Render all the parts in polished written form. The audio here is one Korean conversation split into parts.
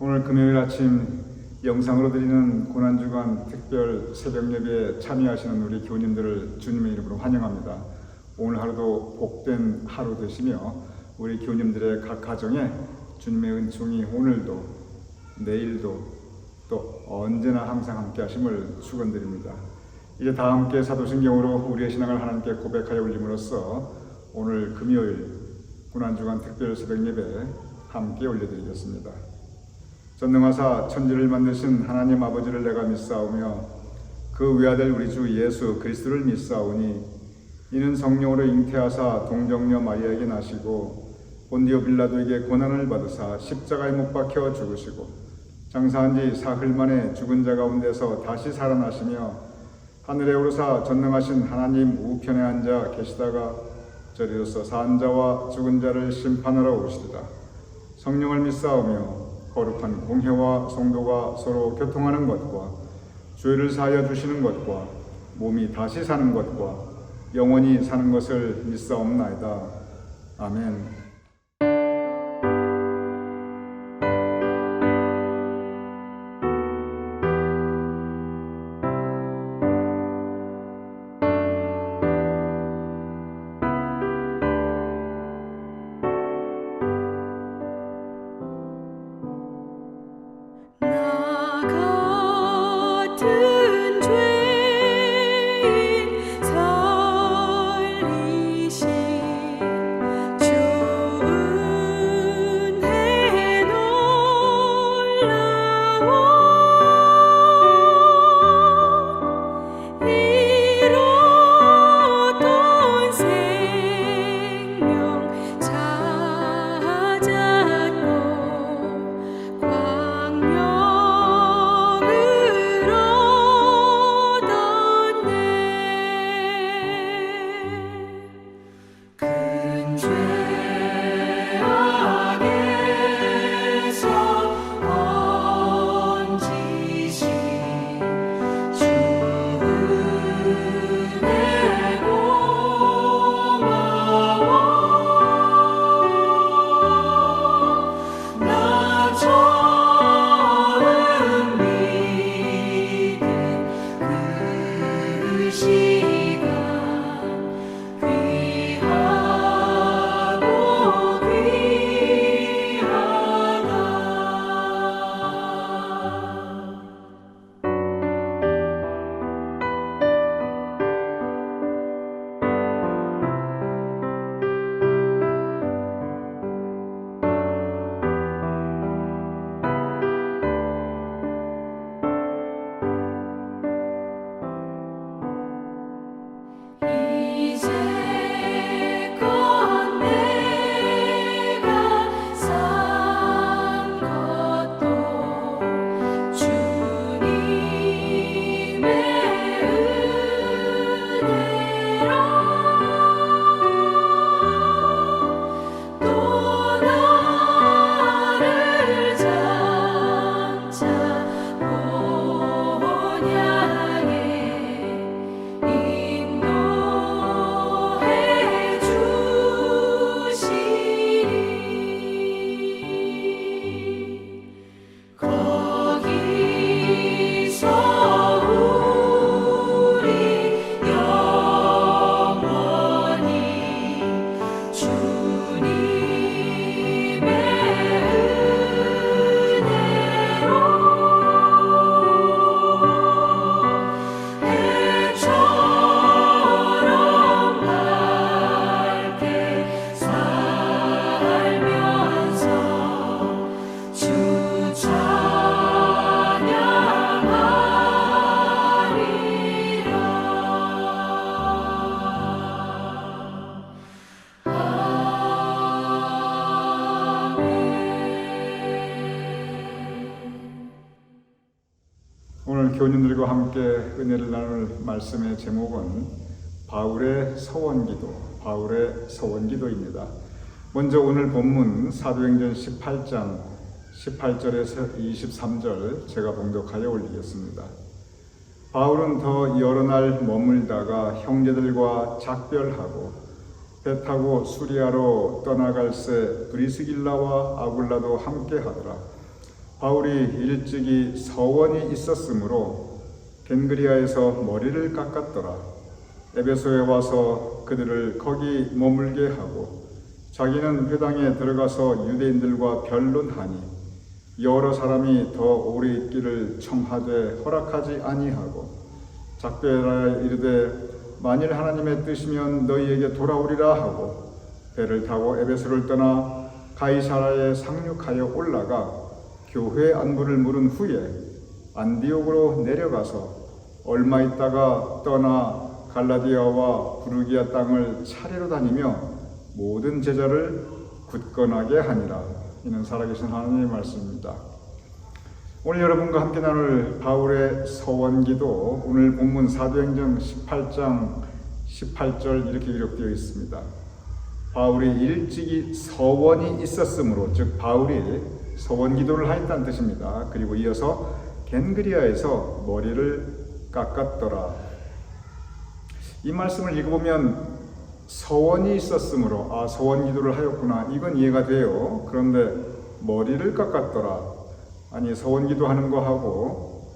오늘 금요일 아침 영상으로 드리는 고난주간 특별 새벽예배에 참여하시는 우리 교우님들을 주님의 이름으로 환영합니다. 오늘 하루도 복된 하루 되시며 우리 교우님들의 각 가정에 주님의 은총이 오늘도 내일도 또 언제나 항상 함께 하심을 축원드립니다. 이제 다 함께 사도신경으로 우리의 신앙을 하나님께 고백하여 올림으로써 오늘 금요일 고난주간 특별 새벽예배 함께 올려드리겠습니다. 전능하사 천지를 만드신 하나님 아버지를 내가 믿사오며 그 외아들 우리 주 예수 그리스도를 믿사오니 이는 성령으로 잉태하사 동정녀 마리아에게 나시고 본디오 빌라도에게 고난을 받으사 십자가에 못 박혀 죽으시고 장사한 지 사흘 만에 죽은 자 가운데서 다시 살아나시며 하늘에 오르사 전능하신 하나님 우편에 앉아 계시다가 저리로서 산 자와 죽은 자를 심판하러 오시리라. 성령을 믿사오며 거룩한 공회와 성도가 서로 교통하는 것과 죄를 사하여 주시는 것과 몸이 다시 사는 것과 영원히 사는 것을 믿사옵나이다. 아멘. 주 오늘 교우님들과 함께 은혜를 나눌 말씀의 제목은 바울의 서원기도입니다. 먼저 오늘 본문 사도행전 18장 18절에서 23절 제가 봉독하여 올리겠습니다. 바울은 더 여러 날 머물다가 형제들과 작별하고 배 타고 수리아로 떠나갈새 브리스길라와 아굴라도 함께 하더라. 바울이 일찍이 서원이 있었으므로 겐그리아에서 머리를 깎았더라. 에베소에 와서 그들을 거기 머물게 하고 자기는 회당에 들어가서 유대인들과 변론하니 여러 사람이 더 오래 있기를 청하되 허락하지 아니하고 작별하여 이르되 만일 하나님의 뜻이면 너희에게 돌아오리라 하고 배를 타고 에베소를 떠나 가이사라에 상륙하여 올라가 교회 안부를 물은 후에 안디옥으로 내려가서 얼마 있다가 떠나 갈라디아와 부르기아 땅을 차례로 다니며 모든 제자를 굳건하게 하니라. 이는 살아계신 하나님의 말씀입니다. 오늘 여러분과 함께 나눌 바울의 서원기도, 오늘 본문 사도행전 18장 18절 이렇게 기록되어 있습니다. 바울이 일찍이 서원이 있었으므로, 즉 바울이 서원기도를 하였다는 뜻입니다. 그리고 이어서 겐그리아에서 머리를 깎았더라. 이 말씀을 읽어보면 서원이 있었으므로 서원기도를 하였구나, 이건 이해가 돼요. 그런데 머리를 깎았더라, 아니 서원기도 하는 거하고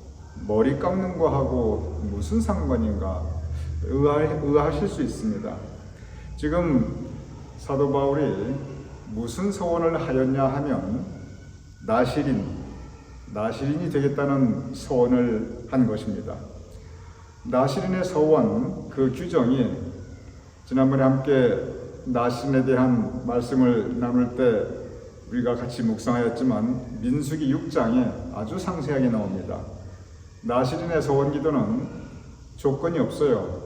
머리 깎는 거하고 무슨 상관인가 의아하실 수 있습니다. 지금 사도 바울이 무슨 서원을 하였냐 하면 나시린이 되겠다는 서원을 한 것입니다. 나시린의 서원, 그 규정이 지난번에 함께 나시린에 대한 말씀을 나눌 때 우리가 같이 묵상하였지만 민수기 6장에 아주 상세하게 나옵니다. 나시린의 서원기도는 조건이 없어요.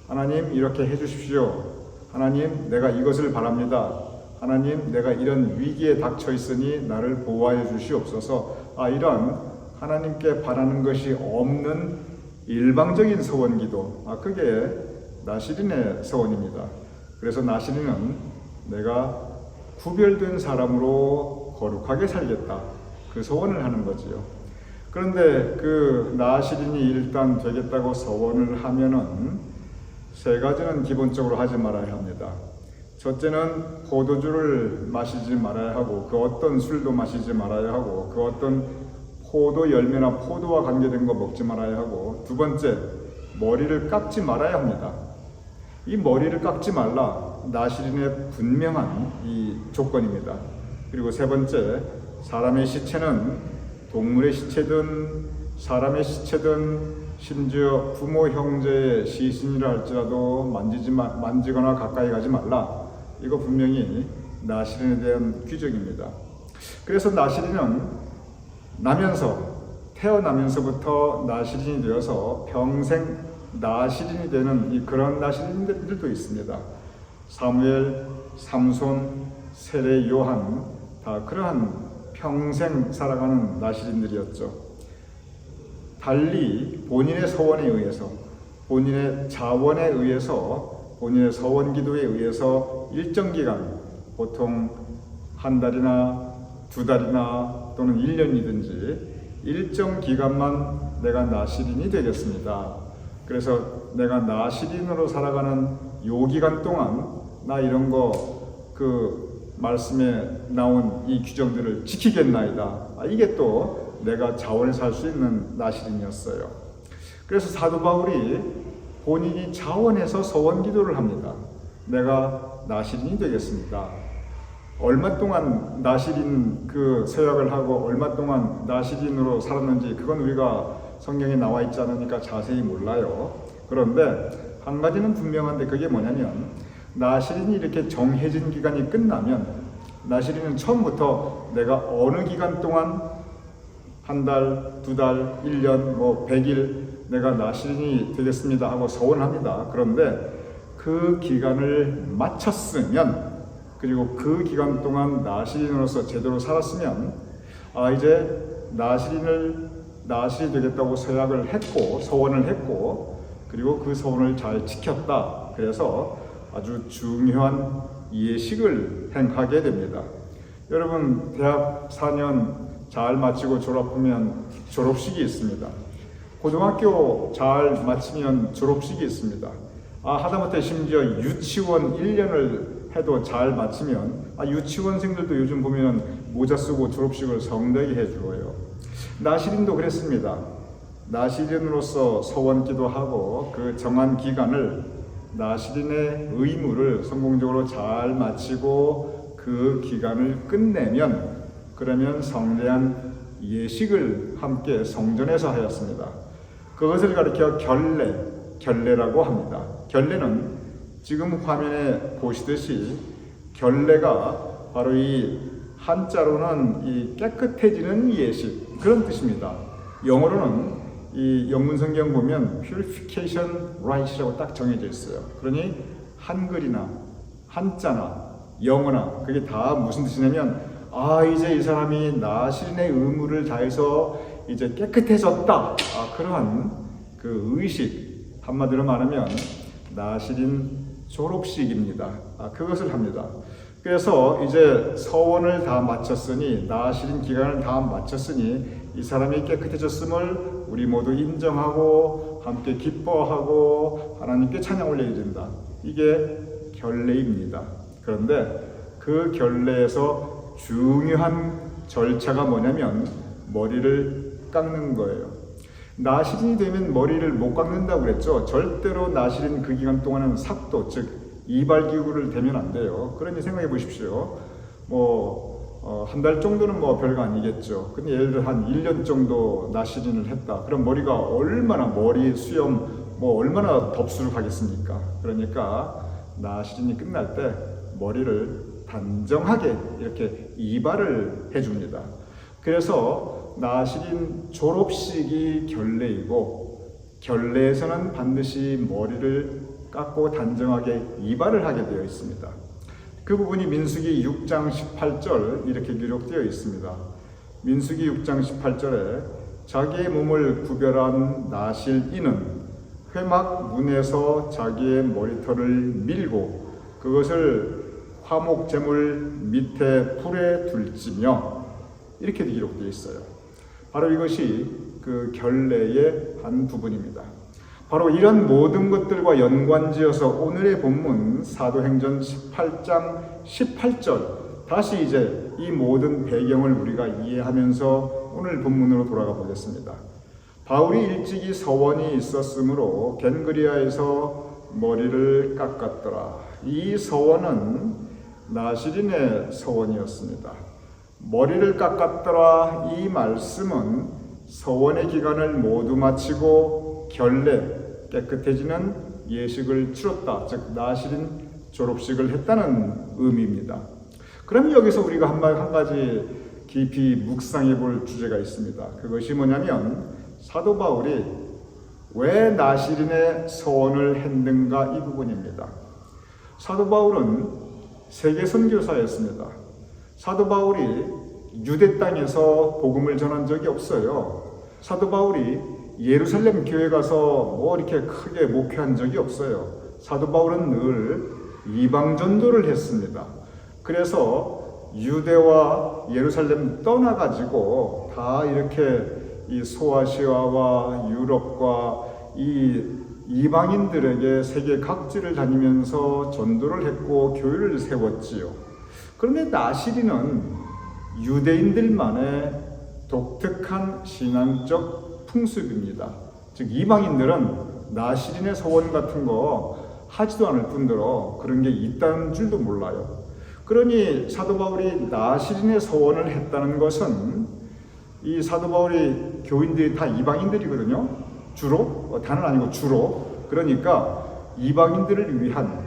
하나님 이렇게 해주십시오. 하나님 내가 이것을 바랍니다. 하나님 내가 이런 위기에 닥쳐 있으니 나를 보호하여 주시옵소서. 이런 하나님께 바라는 것이 없는 일방적인 서원기도, 그게 나시린의 서원입니다. 그래서 나시린은 내가 구별된 사람으로 거룩하게 살겠다, 그 서원을 하는 거지요. 그런데 그 나시린이 일단 되겠다고 서원을 하면은 세 가지는 기본적으로 하지 말아야 합니다. 첫째는 포도주를 마시지 말아야 하고, 그 어떤 술도 마시지 말아야 하고, 그 어떤 포도 열매나 포도와 관계된 거 먹지 말아야 하고, 두 번째, 머리를 깎지 말아야 합니다. 이 머리를 깎지 말라, 나시린의 분명한 이 조건입니다. 그리고 세 번째, 사람의 시체는 동물의 시체든 사람의 시체든 심지어 부모 형제의 시신이라 할지라도 만지거나 가까이 가지 말라. 이거 분명히 나시린에 대한 규정입니다. 그래서 나시린은 태어나면서부터 나시린이 되어서 평생 나시린이 되는 그런 나시린들도 있습니다. 사무엘, 삼손, 세례 요한, 다 그러한 평생 살아가는 나시린들이었죠. 달리 본인의 서원에 의해서, 본인의 자원에 의해서, 본인의 서원기도에 의해서 일정 기간, 보통 한 달이나 두 달이나 또는 1년이든지 일정 기간만 내가 나시린이 되겠습니다. 그래서 내가 나시린으로 살아가는 요 기간 동안 나 이런 그 말씀에 나온 이 규정들을 지키겠나이다. 이게 또 내가 자원을 살 수 있는 나시린이었어요. 그래서 사도 바울이 본인이 자원해서 서원기도를 합니다. 내가 나시린이 되겠습니다. 얼마 동안 나시린 그 서약을 하고 얼마 동안 나시린으로 살았는지 그건 우리가 성경에 나와 있지 않으니까 자세히 몰라요. 그런데 한 가지는 분명한데, 그게 뭐냐면 나시린이 이렇게 정해진 기간이 끝나면 나시린은 처음부터 내가 어느 기간 동안 한 달, 두 달, 1년, 100일 내가 나시린이 되겠습니다 하고 서원합니다. 그런데 그 기간을 마쳤으면, 그리고 그 기간 동안 나시린으로서 제대로 살았으면 이제 나시린을 나실이 되겠다고 서약을 했고 서원을 했고 그리고 그 서원을 잘 지켰다. 그래서 아주 중요한 예식을 행하게 됩니다. 여러분 대학 4년 잘 마치고 졸업하면 졸업식이 있습니다. 고등학교 잘 마치면 졸업식이 있습니다. 하다못해 심지어 유치원 1년을 해도 잘 마치면 유치원생들도 요즘 보면 모자 쓰고 졸업식을 성대하게 해주어요. 나시린도 그랬습니다. 나시린으로서 서원기도 하고 그 정한 기간을 나시린의 의무를 성공적으로 잘 마치고 그 기간을 끝내면 그러면 성대한 예식을 함께 성전에서 하였습니다. 그것을 가리켜 결례라고 합니다. 결례는 지금 화면에 보시듯이 결례가 바로 이 한자로는 이 깨끗해지는 예식 그런 뜻입니다. 영어로는 이 영문 성경 보면 purification right이라고 딱 정해져 있어요. 그러니 한글이나 한자나 영어나 그게 다 무슨 뜻이냐면 이제 이 사람이 나시린의 의무를 다해서 이제 깨끗해졌다. 그러한 그 의식 한마디로 말하면 나시린 졸업식입니다. 그것을 합니다. 그래서 이제 서원을 다 마쳤으니 나시린 기간을 다 마쳤으니 이 사람이 깨끗해졌음을 우리 모두 인정하고 함께 기뻐하고 하나님께 찬양 올려야 된다. 이게 결례입니다. 그런데 그 결례에서 중요한 절차가 뭐냐면 머리를 깎는 거예요. 나시린이 되면 머리를 못 깎는다고 그랬죠. 절대로 나시린 그 기간 동안은 삭도 즉 이발기구를 대면 안 돼요. 그러니 생각해 보십시오. 한 달 정도는 별거 아니겠죠. 근데 예를 들어 한 1년 정도 나시린을 했다. 그럼 머리가 얼마나 머리 수염 얼마나 덥수룩하겠습니까? 그러니까 나시린이 끝날 때 머리를 단정하게 이렇게 이발을 해줍니다. 그래서 나시린 졸업식이 결례이고 결례에서는 반드시 머리를 깎고 단정하게 이발을 하게 되어 있습니다. 그 부분이 민수기 6장 18절 이렇게 기록되어 있습니다. 민수기 6장 18절에 자기의 몸을 구별한 나실인은 회막 문에서 자기의 머리털을 밀고 그것을 화목제물 밑에 풀에 둘지며 이렇게 기록되어 있어요. 바로 이것이 그 결례의 한 부분입니다. 바로 이런 모든 것들과 연관지어서 오늘의 본문 사도행전 18장 18절 다시 이제 이 모든 배경을 우리가 이해하면서 오늘 본문으로 돌아가 보겠습니다. 바울이 일찍이 서원이 있었으므로 겐그리아에서 머리를 깎았더라. 이 서원은 나시린의 서원이었습니다. 머리를 깎았더라 이 말씀은 서원의 기간을 모두 마치고 결례 깨끗해지는 예식을 치렀다. 즉 나시린 졸업식을 했다는 의미입니다. 그럼 여기서 우리가 한 가지 깊이 묵상해 볼 주제가 있습니다. 그것이 뭐냐면 사도 바울이 왜 나시린의 서원을 했는가 이 부분입니다. 사도 바울은 세계 선교사였습니다. 사도 바울이 유대 땅에서 복음을 전한 적이 없어요. 사도 바울이 예루살렘 교회 가서 이렇게 크게 목회한 적이 없어요. 사도 바울은 늘 이방 전도를 했습니다. 그래서 유대와 예루살렘 떠나가지고 다 이렇게 이 소아시아와 유럽과 이 이방인들에게 세계 각지를 다니면서 전도를 했고 교회를 세웠지요. 그런데 나시린은 유대인들만의 독특한 신앙적 풍습입니다. 즉 이방인들은 나시린의 서원 같은 거 하지도 않을 뿐더러 그런 게 있다는 줄도 몰라요. 그러니 사도 바울이 나시린의 서원을 했다는 것은 이 사도 바울이 교인들이 다 이방인들이거든요. 주로 다는 아니고 주로. 그러니까 이방인들을 위한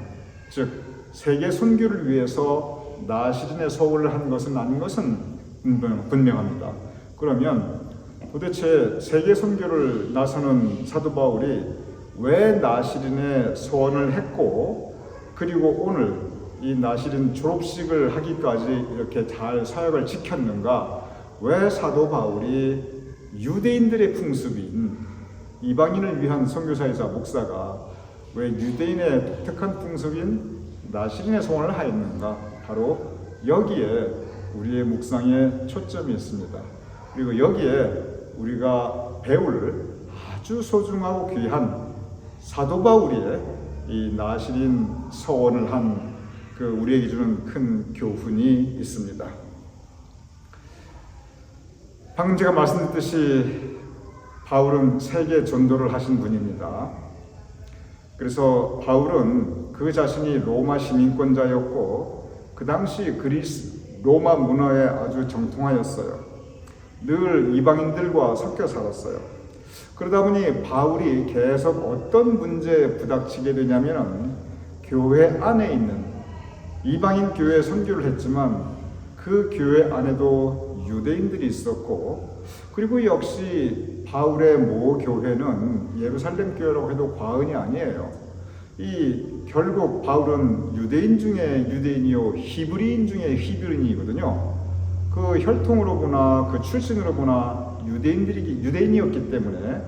즉 세계 선교를 위해서 나시린의 서원을 한 것은 아닌 것은 분명합니다. 그러면 도대체 세계 선교를 나서는 사도 바울이 왜 나시린의 서원을 했고 그리고 오늘 이 나시린 졸업식을 하기까지 이렇게 잘 사역을 지켰는가? 왜 사도 바울이 유대인들의 풍습인 이방인을 위한 선교사이자 목사가 왜 유대인의 독특한 풍습인 나시린의 소원을 하였는가? 바로 여기에 우리의 묵상의 초점이 있습니다. 그리고 여기에 우리가 배울 아주 소중하고 귀한 사도 바울의 이 나시린 서원을 한 우리에게 주는 큰 교훈이 있습니다. 방금 제가 말씀드렸듯이 바울은 세계 전도를 하신 분입니다. 그래서 바울은 그 자신이 로마 시민권자였고 그 당시 로마 문화에 아주 정통하였어요. 늘 이방인들과 섞여 살았어요. 그러다 보니 바울이 계속 어떤 문제에 부닥치게 되냐면 교회 안에 있는 이방인 교회에 선교를 했지만 그 교회 안에도 유대인들이 있었고, 그리고 역시 바울의 모 교회는 예루살렘 교회라고 해도 과언이 아니에요. 결국 바울은 유대인 중에 유대인이요 히브리인 중에 히브리인이거든요. 그 혈통으로 보나 그 출신으로 보나 유대인이었기 때문에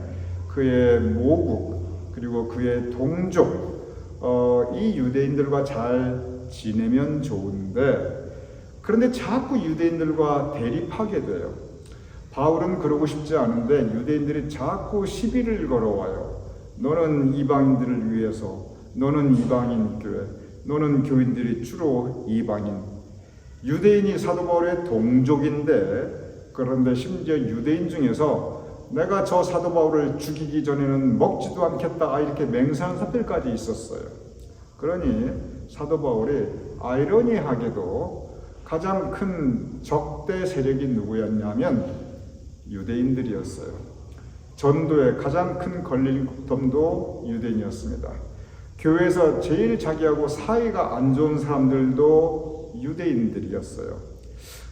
그의 모국 그리고 그의 동족 이 유대인들과 잘 지내면 좋은데, 그런데 자꾸 유대인들과 대립하게 돼요. 바울은 그러고 싶지 않은데 유대인들이 자꾸 시비를 걸어와요. 너는 이방인들을 위해서, 너는 이방인 교회, 너는 교인들이 주로 이방인. 유대인이 사도 바울의 동족인데, 그런데 심지어 유대인 중에서 내가 저 사도 바울을 죽이기 전에는 먹지도 않겠다 이렇게 맹세한 사람들까지 있었어요. 그러니 사도 바울이 아이러니하게도 가장 큰 적대 세력이 누구였냐면 유대인들이었어요. 전도의 가장 큰 걸림돌도 유대인이었습니다. 교회에서 제일 자기하고 사이가 안 좋은 사람들도 유대인들이었어요.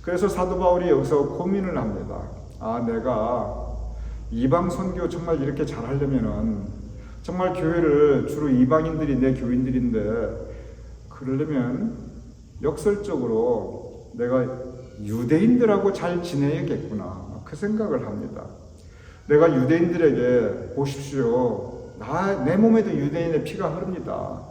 그래서 사도 바울이 여기서 고민을 합니다. 내가 이방 선교 정말 이렇게 잘하려면은, 정말 교회를 주로 이방인들이 내 교인들인데, 그러려면 역설적으로 내가 유대인들하고 잘 지내야겠구나, 그 생각을 합니다. 내가 유대인들에게 보십시오, 내 몸에도 유대인의 피가 흐릅니다.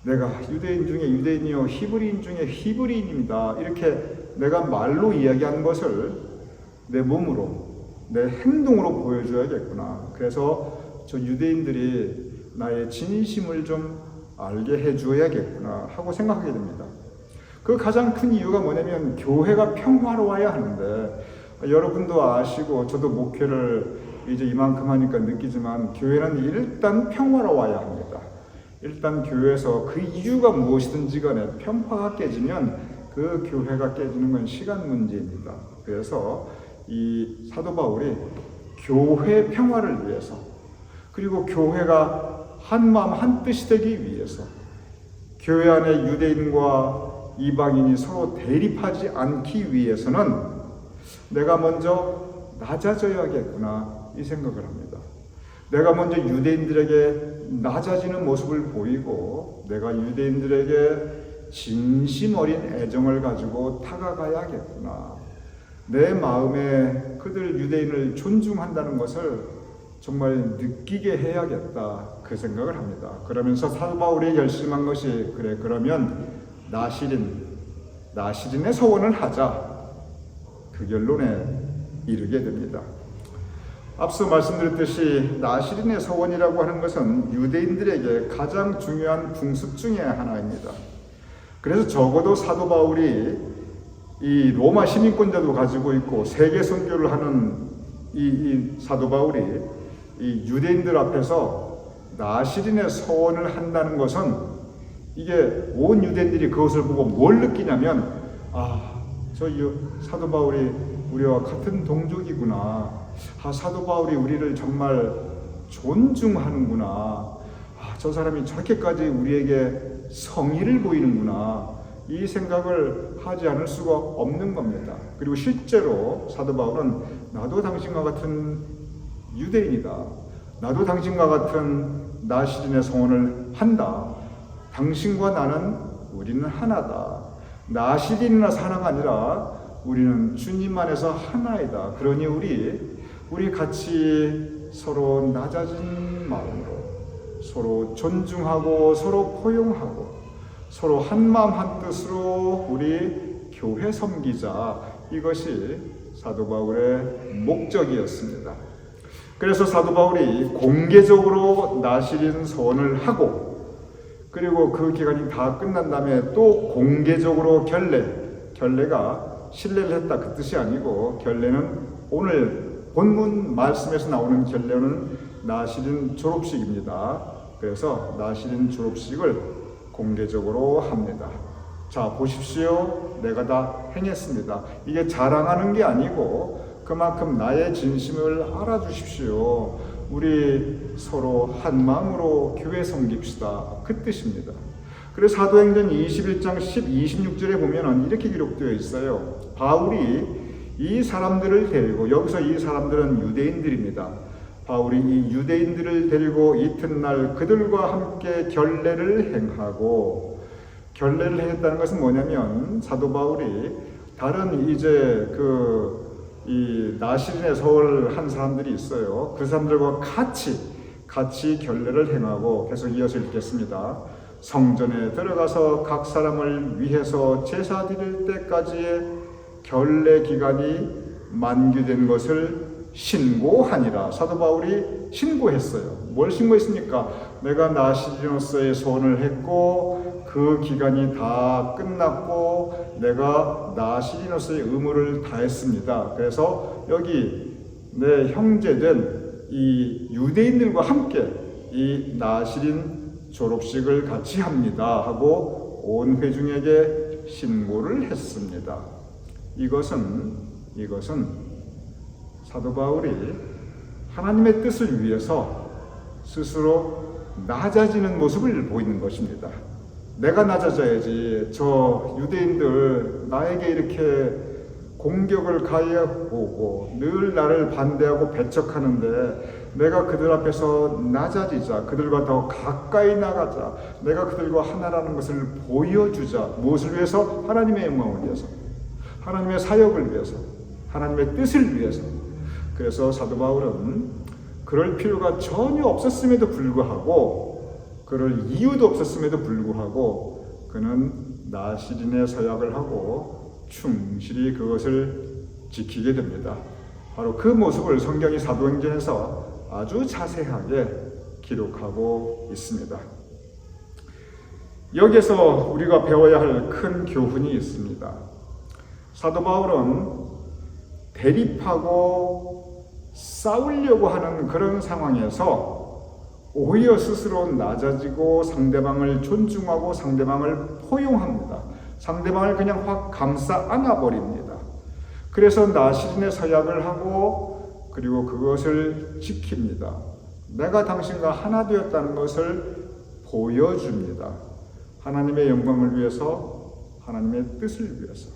내가 유대인 중에 유대인이요 히브리인 중에 히브리인입니다. 이렇게 내가 말로 이야기하는 것을 내 몸으로, 내 행동으로 보여줘야겠구나. 그래서 저 유대인들이 나의 진심을 좀 알게 해줘야겠구나 하고 생각하게 됩니다. 그 가장 큰 이유가 뭐냐면 교회가 평화로워야 하는데, 여러분도 아시고 저도 목회를 이제 이만큼 하니까 느끼지만 교회는 일단 평화로워야 합니다. 일단 교회에서 그 이유가 무엇이든지 간에 평화가 깨지면 그 교회가 깨지는 건 시간 문제입니다. 그래서 이 사도 바울이 교회 평화를 위해서, 그리고 교회가 한 마음 한 뜻이 되기 위해서, 교회 안에 유대인과 이방인이 서로 대립하지 않기 위해서는 내가 먼저 낮아져야겠구나 이 생각을 합니다. 내가 먼저 유대인들에게 낮아지는 모습을 보이고 내가 유대인들에게 진심 어린 애정을 가지고 다가가야겠구나. 내 마음에 그들 유대인을 존중한다는 것을 정말 느끼게 해야겠다, 그 생각을 합니다. 그러면서 사도 바울이 결심한 것이, 그래 그러면 나시린의 서원을 하자, 그 결론에 이르게 됩니다. 앞서 말씀드렸듯이 나시린의 서원이라고 하는 것은 유대인들에게 가장 중요한 풍습 중에 하나입니다. 그래서 적어도 사도 바울이 이 로마 시민권자도 가지고 있고 세계 선교를 하는 이 사도 바울이 이 유대인들 앞에서 나시린의 서원을 한다는 것은, 이게 온 유대인들이 그것을 보고 뭘 느끼냐면, 저 사도 바울이 우리와 같은 동족이구나. 사도 바울이 우리를 정말 존중하는구나. 저 사람이 저렇게까지 우리에게 성의를 보이는구나. 이 생각을 하지 않을 수가 없는 겁니다. 그리고 실제로 사도 바울은 나도 당신과 같은 유대인이다. 나도 당신과 같은 나시린의 서원을 한다. 당신과 나는 우리는 하나다. 나시린이나 사나가 아니라 우리는 주님 안에서 하나이다. 그러니 우리 우리 같이 서로 낮아진 마음으로 서로 존중하고 서로 포용하고 서로 한마음 한뜻으로 우리 교회 섬기자. 이것이 사도 바울의 목적이었습니다. 그래서 사도 바울이 공개적으로 나시린 소원을 하고 그리고 그 기간이 다 끝난 다음에 또 공개적으로 결례가 신뢰를 했다 그 뜻이 아니고 결례는 오늘 본문 말씀에서 나오는 결례는 나시린 졸업식입니다. 그래서 나시린 졸업식을 공개적으로 합니다. 자, 보십시오. 내가 다 행했습니다. 이게 자랑하는 게 아니고 그만큼 나의 진심을 알아주십시오. 우리 서로 한 마음으로 교회 섬깁시다. 그 뜻입니다. 그래서 사도행전 21장 26절에 보면 이렇게 기록되어 있어요. 바울이 이 사람들을 데리고, 여기서 이 사람들은 유대인들입니다. 바울이 이 유대인들을 데리고 이튿날 그들과 함께 결례를 행하고, 결례를 행했다는 것은 뭐냐면 사도 바울이 다른 이제 이 나시린의 서울 한 사람들이 있어요. 그 사람들과 같이 결례를 행하고, 계속 이어서 읽겠습니다. 성전에 들어가서 각 사람을 위해서 제사 드릴 때까지의 결례 기간이 만기된 것을 신고하니라. 사도 바울이 신고했어요. 뭘 신고했습니까? 내가 나시리노스의 소원을 했고 그 기간이 다 끝났고 내가 나시리노스의 의무를 다했습니다. 그래서 여기 내 형제된 이 유대인들과 함께 이 나시린 졸업식을 같이 합니다 하고 온 회중에게 신고를 했습니다. 이것은 사도 바울이 하나님의 뜻을 위해서 스스로 낮아지는 모습을 보이는 것입니다. 내가 낮아져야지. 저 유대인들 나에게 이렇게 공격을 가해오고 늘 나를 반대하고 배척하는데 내가 그들 앞에서 낮아지자. 그들과 더 가까이 나가자. 내가 그들과 하나라는 것을 보여주자. 무엇을 위해서? 하나님의 영광을 위해서, 하나님의 사역을 위해서, 하나님의 뜻을 위해서. 그래서 사도 바울은 그럴 필요가 전혀 없었음에도 불구하고, 그럴 이유도 없었음에도 불구하고 그는 나시린의 서약을 하고 충실히 그것을 지키게 됩니다. 바로 그 모습을 성경이 사도행전에서 아주 자세하게 기록하고 있습니다. 여기에서 우리가 배워야 할 큰 교훈이 있습니다. 사도 바울은 대립하고 싸우려고 하는 그런 상황에서 오히려 스스로 낮아지고 상대방을 존중하고 상대방을 포용합니다. 상대방을 그냥 확 감싸 안아버립니다. 그래서 나시린의 서약을 하고 그리고 그것을 지킵니다. 내가 당신과 하나 되었다는 것을 보여줍니다. 하나님의 영광을 위해서, 하나님의 뜻을 위해서.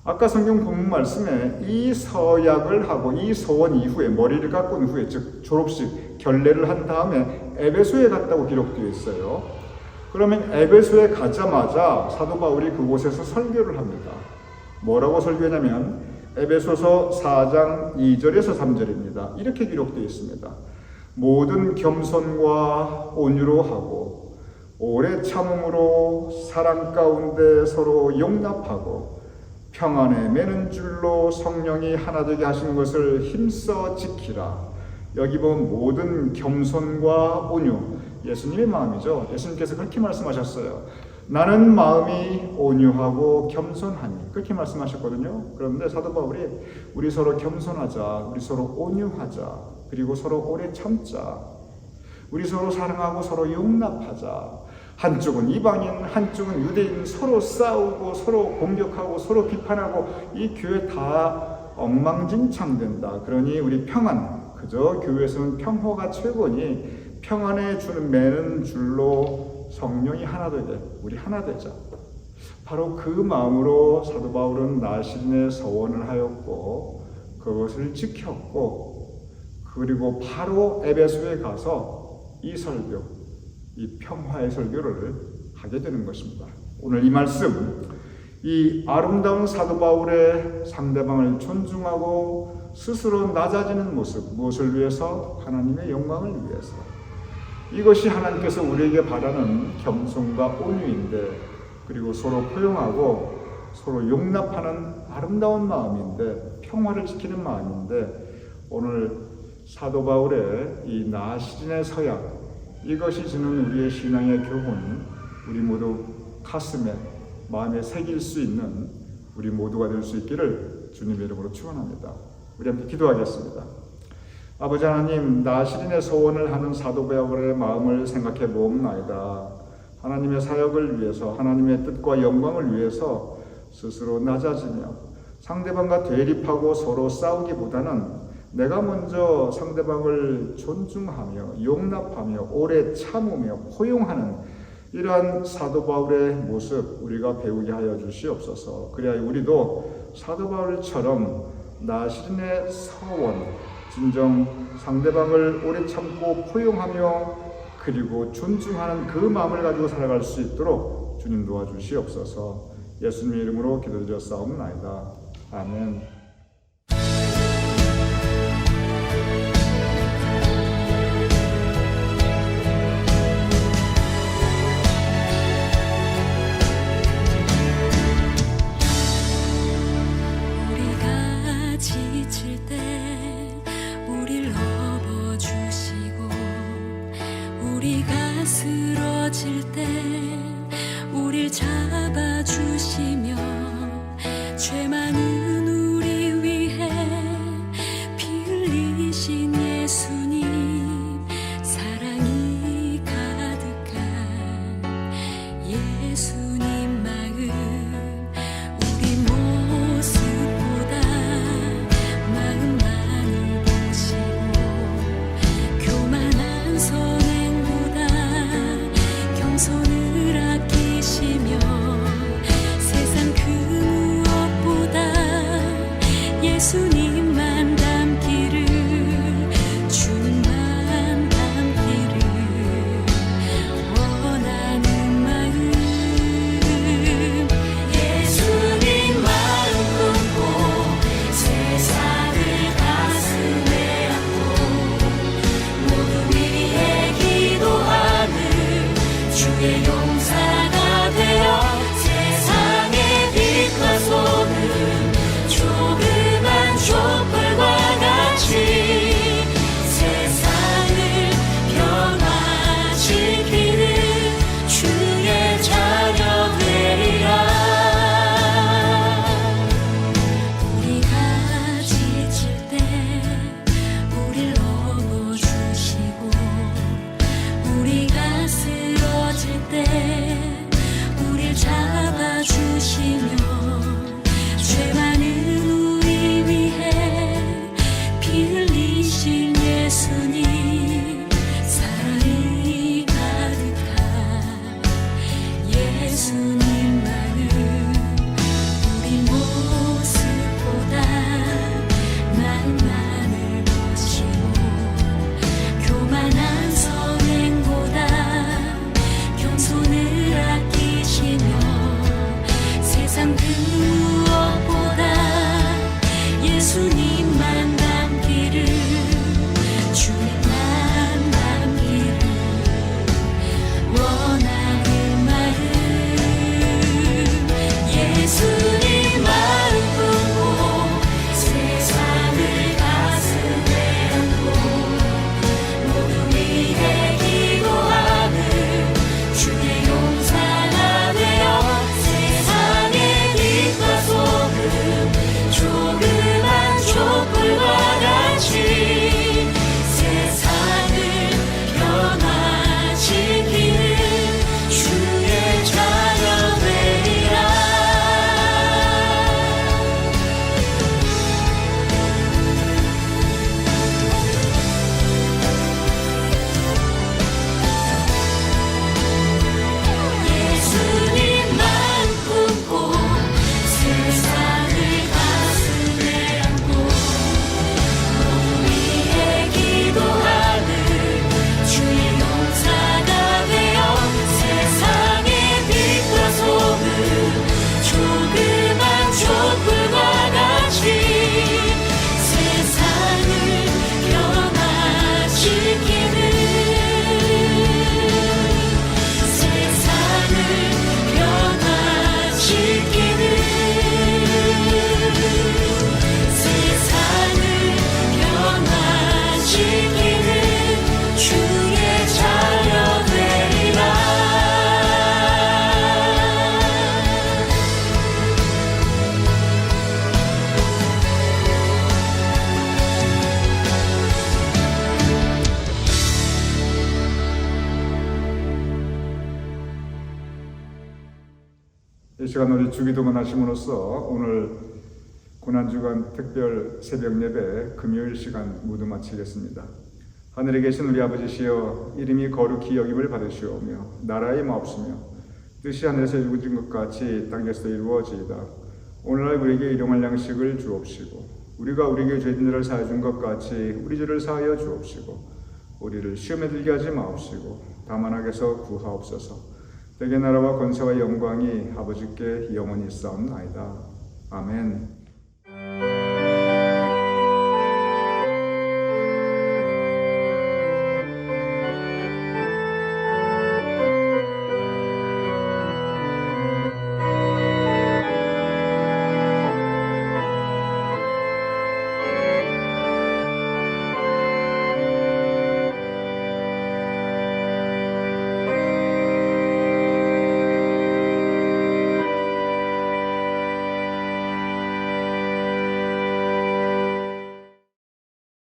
아까 성경 본문 말씀에 이 서약을 하고 이 소원 이후에, 머리를 깎은 후에, 즉 졸업식 결례를 한 다음에 에베소에 갔다고 기록되어 있어요. 그러면 에베소에 가자마자 사도 바울이 그곳에서 설교를 합니다. 뭐라고 설교냐면 에베소서 4장 2절에서 3절입니다. 이렇게 기록되어 있습니다. 모든 겸손과 온유로 하고 오래 참음으로 사랑 가운데 서로 용납하고 평안에 매는 줄로 성령이 하나 되게 하시는 것을 힘써 지키라. 여기 보면 모든 겸손과 온유, 예수님의 마음이죠. 예수님께서 그렇게 말씀하셨어요. 나는 마음이 온유하고 겸손하니, 그렇게 말씀하셨거든요. 그런데 사도 바울이 우리 서로 겸손하자, 우리 서로 온유하자, 그리고 서로 오래 참자, 우리 서로 사랑하고 서로 용납하자. 한쪽은 이방인, 한쪽은 유대인, 서로 싸우고 서로 공격하고 서로 비판하고 이 교회 다 엉망진창된다. 그러니 우리 평안, 그저 교회에서는 평화가 최고니 평안에 주는 매는 줄로 성령이 하나 되게, 우리 하나 되자. 바로 그 마음으로 사도 바울은 나시린의 서원을 하였고 그것을 지켰고, 그리고 바로 에베소에 가서 이 설교, 이 평화의 설교를 하게 되는 것입니다. 오늘 이 말씀, 이 아름다운 사도 바울의 상대방을 존중하고 스스로 낮아지는 모습, 무엇을 위해서? 하나님의 영광을 위해서. 이것이 하나님께서 우리에게 바라는 겸손과 온유인데, 그리고 서로 포용하고 서로 용납하는 아름다운 마음인데, 평화를 지키는 마음인데, 오늘 사도 바울의 이 나시린의 서약, 이것이 주는 우리의 신앙의 교훈, 우리 모두 가슴에, 마음에 새길 수 있는 우리 모두가 될 수 있기를 주님의 이름으로 축원합니다. 우리 함께 기도하겠습니다. 아버지 하나님, 나시린의 소원을 하는 사도 바울의 마음을 생각해 보옵나이다. 하나님의 사역을 위해서, 하나님의 뜻과 영광을 위해서 스스로 낮아지며 상대방과 대립하고 서로 싸우기보다는 내가 먼저 상대방을 존중하며 용납하며 오래 참으며 포용하는 이러한 사도 바울의 모습 우리가 배우게 하여 주시옵소서. 그래야 우리도 사도 바울처럼 나시린의 서원, 진정 상대방을 오래 참고 포용하며 그리고 존중하는 그 마음을 가지고 살아갈 수 있도록 주님 도와주시옵소서. 예수님의 이름으로 기도드렸사옵나이다. 아멘. 지칠 때 우릴 업어주시고 우리가 쓰러질 때 우릴 잡아주시며 죄 많은 우리 위해 피 흘리신 예수님, 사랑이 가득한 예수님 마음, 우리 모습보다 마음만을 보시고 교만한 선행보다 겸손을 아끼시며 세상 그 무엇보다 이 시간 우리 주기도문 하심으로써 오늘 고난주간 특별 새벽 예배 금요일 시간 모두 마치겠습니다. 하늘에 계신 우리 아버지시여, 이름이 거룩히 여김을 받으시오며 나라의 마옵시며 뜻이 하늘에서 이루어진 것 같이 땅에서도 이루어지이다. 오늘날 우리에게 일용할 양식을 주옵시고 우리가 우리에게 죄인들을 사하여 준 것 같이 우리 죄를 사하여 주옵시고 우리를 시험에 들게 하지 마옵시고 다만 악에서 구하옵소서. 대개 나라와 권세와 영광이 아버지께 영원히 있사옵나이다. 아멘.